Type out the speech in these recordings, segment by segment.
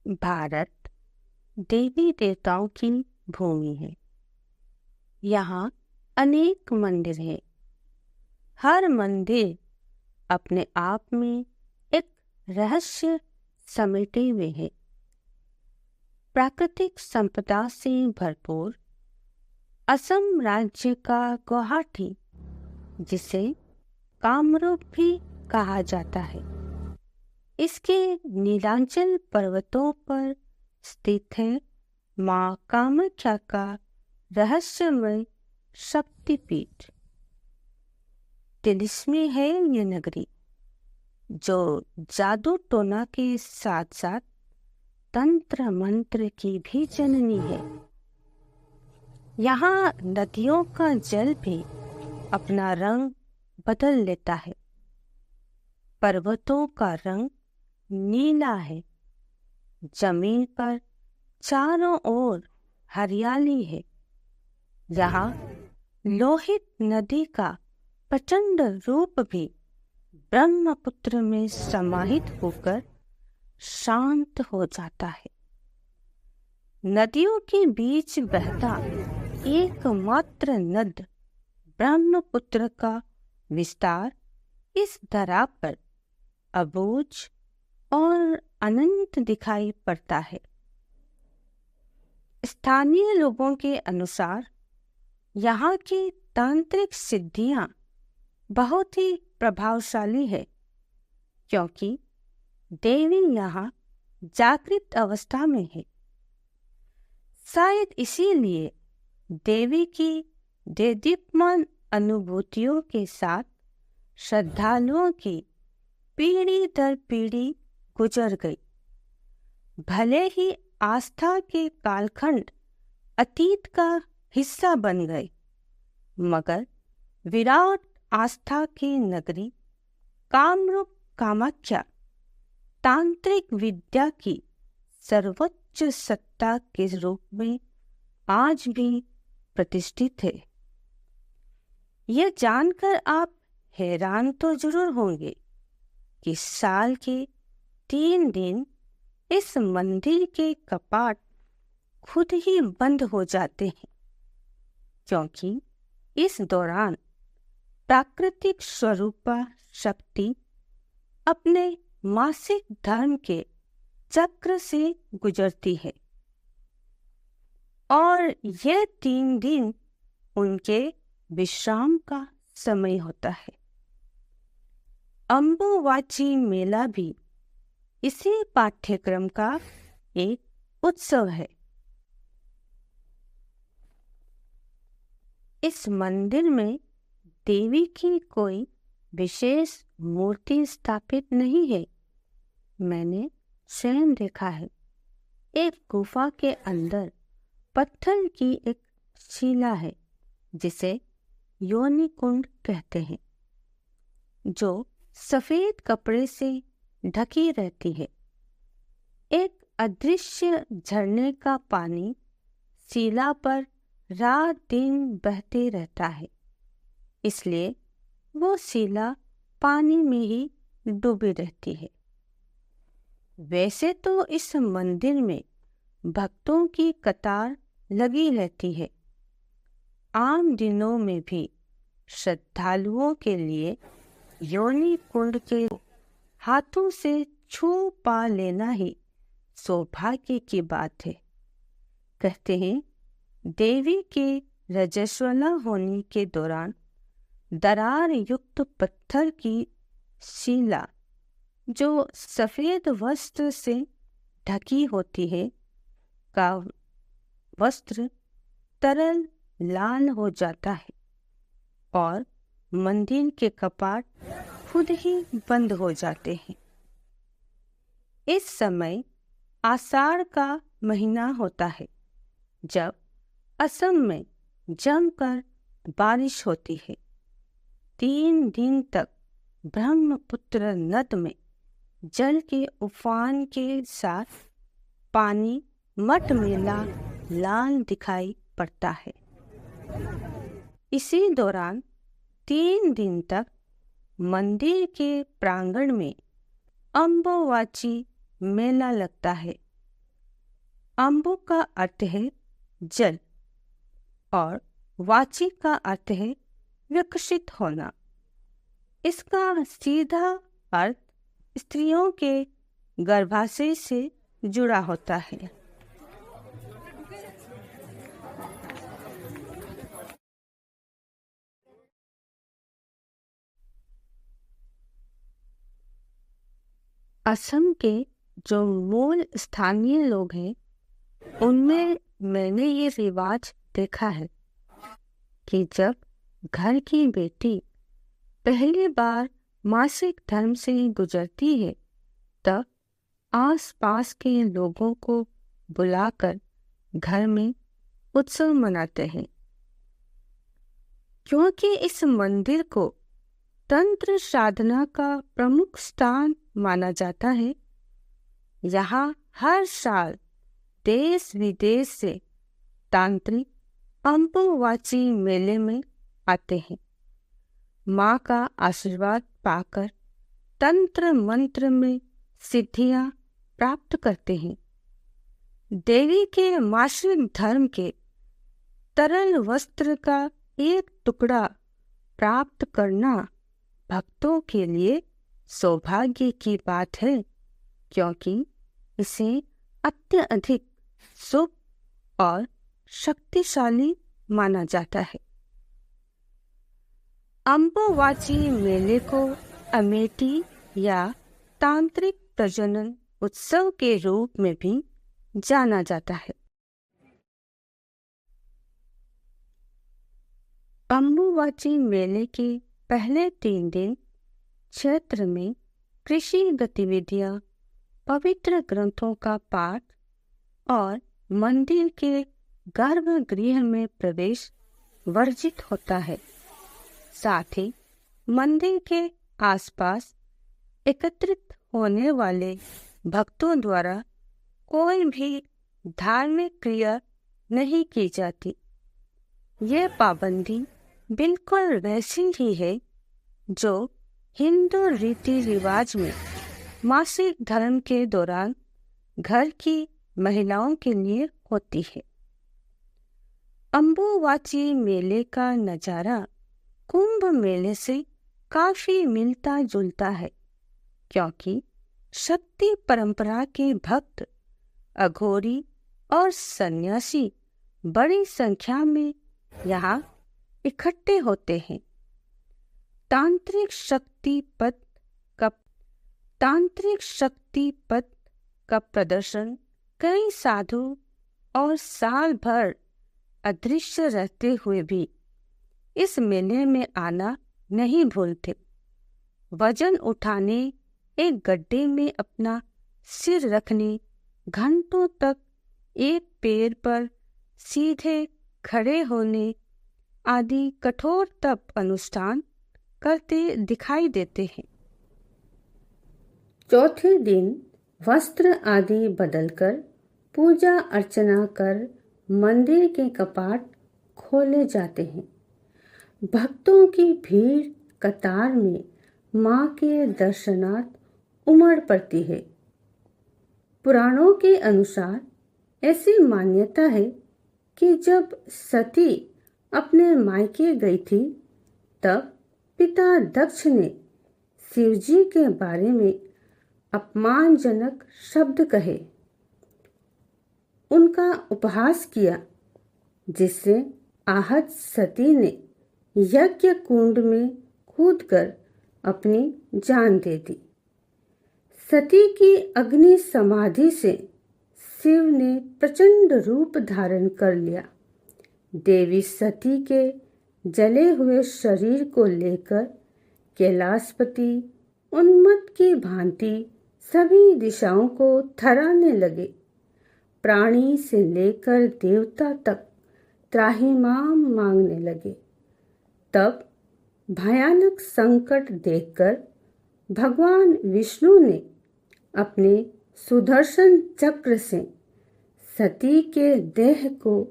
भारत देवी देवताओं की भूमि है। यहाँ अनेक मंदिर हैं। हर मंदिर अपने आप में एक रहस्य समेटे हुए है। प्राकृतिक संपदा से भरपूर असम राज्य का गुवाहाटी, जिसे कामरूप भी कहा जाता है, इसके नीलांचल पर्वतों पर स्थित है माँ कामाख्या का रहस्यमय शक्तिपीठ। तिलिस्मी है ये नगरी, जो जादू टोना के साथ साथ तंत्र मंत्र की भी जननी है। यहाँ नदियों का जल भी अपना रंग बदल लेता है। पर्वतों का रंग नीला है। जमीन पर चारों ओर हरियाली है। यहाँ लोहित नदी का प्रचंड रूप भी ब्रह्मपुत्र में समाहित होकर शांत हो जाता है। नदियों के बीच बहता एकमात्र नद ब्रह्मपुत्र का विस्तार इस धरा पर अबूझ और अनंत दिखाई पड़ता है। स्थानीय लोगों के अनुसार यहाँ की तांत्रिक सिद्धियां बहुत ही प्रभावशाली है, क्योंकि देवी यहाँ जागृत अवस्था में है। शायद इसीलिए देवी की देदीप्यमान अनुभूतियों के साथ श्रद्धालुओं की पीढ़ी दर पीढ़ी गुजर गई। भले ही आस्था के कालखंड अतीत का हिस्सा बन गए, मगर विराट आस्था की नगरी कामरूप कामाख्या तांत्रिक विद्या की सर्वोच्च सत्ता के रूप में आज भी प्रतिष्ठित है। यह जानकर आप हैरान तो जरूर होंगे कि साल के 3 दिन इस मंदिर के कपाट खुद ही बंद हो जाते हैं, क्योंकि इस दौरान प्राकृतिक स्वरूपा शक्ति अपने मासिक धर्म के चक्र से गुजरती है और यह 3 दिन उनके विश्राम का समय होता है। अंबुवाची मेला भी इसी पाठ्यक्रम का एक उत्सव है। इस मंदिर में देवी की कोई विशेष मूर्ति स्थापित नहीं है। मैंने स्वयं देखा है। एक गुफा के अंदर पत्थर की एक शिला है, जिसे योनि कुंड कहते हैं, जो सफेद कपड़े से ढकी रहती है। एक अदृश्य झरने का पानी शिला पर रात दिन बहते रहता है, इसलिए वो शिला पानी में ही डूबी रहती है। वैसे तो इस मंदिर में भक्तों की कतार लगी रहती है। आम दिनों में भी श्रद्धालुओं के लिए योनि कुंड के हाथों से छू पा लेना ही सौभाग्य की बात है। कहते हैं देवी के रजस्वला होने के दौरान दरार युक्त पत्थर की शिला, जो सफेद वस्त्र से ढकी होती है, का वस्त्र तरल लाल हो जाता है और मंदिर के कपाट खुद ही बंद हो जाते हैं। इस समय आषाढ़ का महीना होता है, जब असम में जमकर बारिश होती है। 3 दिन तक ब्रह्मपुत्र नद में जल के उफान के साथ पानी मटमैला लाल दिखाई पड़ता है। इसी दौरान 3 दिन तक मंदिर के प्रांगण में अंबुवाची मेला लगता है, अम्बु का अर्थ है जल और वाची का अर्थ है विकसित होना। इसका सीधा अर्थ स्त्रियों के गर्भाशय से जुड़ा होता है। असम के जो मूल स्थानीय लोग हैं उनमें मैंने ये रिवाज देखा है कि जब घर की बेटी पहली बार मासिक धर्म से गुजरती है तब आसपास के लोगों को बुलाकर घर में उत्सव मनाते हैं। क्योंकि इस मंदिर को तंत्र साधना का प्रमुख स्थान माना जाता है, यहाँ हर साल देश विदेश से तांत्रिक अम्बुवाची मेले में आते हैं। माँ का आशीर्वाद पाकर तंत्र मंत्र में सिद्धियां प्राप्त करते हैं। देवी के मासिक धर्म के तरल वस्त्र का एक टुकड़ा प्राप्त करना भक्तों के लिए सौभाग्य की बात है, क्योंकि इसे अत्यधिक शुभ और शक्तिशाली माना जाता है। अम्बुवाची मेले को अमेठी या तांत्रिक प्रजनन उत्सव के रूप में भी जाना जाता है। अम्बुवाची मेले के पहले 3 दिन क्षेत्र में कृषि गतिविधियां, पवित्र ग्रंथों का पाठ और मंदिर के गर्भगृह में प्रवेश वर्जित होता है। साथ ही मंदिर के आसपास एकत्रित होने वाले भक्तों द्वारा कोई भी धार्मिक क्रिया नहीं की जाती। ये पाबंदी बिल्कुल वैसी ही है जो हिंदू रीति रिवाज में मासिक धर्म के दौरान घर की महिलाओं के लिए होती है। अम्बुवाची मेले का नज़ारा कुंभ मेले से काफी मिलता जुलता है, क्योंकि शक्ति परंपरा के भक्त, अघोरी और सन्यासी बड़ी संख्या में यहाँ इकट्ठे होते हैं। तांत्रिक शक्ति पथ का प्रदर्शन कई साधु और साल भर अदृश्य रहते हुए भी इस मेले में आना नहीं भूलते। वजन उठाने, एक गड्ढे में अपना सिर रखने, घंटों तक एक पैर पर सीधे खड़े होने आदि कठोर तप अनुष्ठान करते दिखाई देते हैं। चौथे दिन वस्त्र आदि बदलकर पूजा अर्चना कर मंदिर के कपाट खोले जाते हैं। भक्तों की भीड़ कतार में मां के दर्शनार्थ उमड़ पड़ती है। पुराणों के अनुसार ऐसी मान्यता है कि जब सती अपने मायके गई थी तब पिता दक्ष ने शिवजी के बारे में अपमानजनक शब्द कहे, उनका उपहास किया, जिससे आहत सती ने यज्ञ कुंड में कूदकर अपनी जान दे दी। सती की अग्नि समाधि से शिव ने प्रचंड रूप धारण कर लिया। देवी सती के जले हुए शरीर को लेकर कैलाशपति उन्मत्त की भांति सभी दिशाओं को थराने लगे। प्राणी से लेकर देवता तक त्राहिमाम मांगने लगे। तब भयानक संकट देखकर भगवान विष्णु ने अपने सुदर्शन चक्र से सती के देह को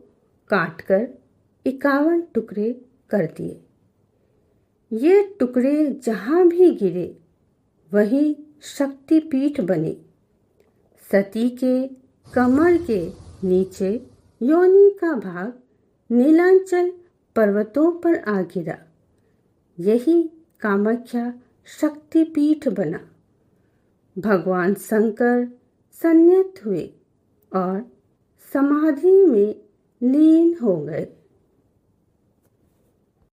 काटकर 51 टुकड़े कर दिए। ये टुकड़े जहाँ भी गिरे वही शक्तिपीठ बने। सती के कमर के नीचे योनि का भाग नीलांचल पर्वतों पर आ गिरा। यही कामाख्या शक्तिपीठ बना। भगवान शंकर संन्यास्त हुए और समाधि में लीन हो गए।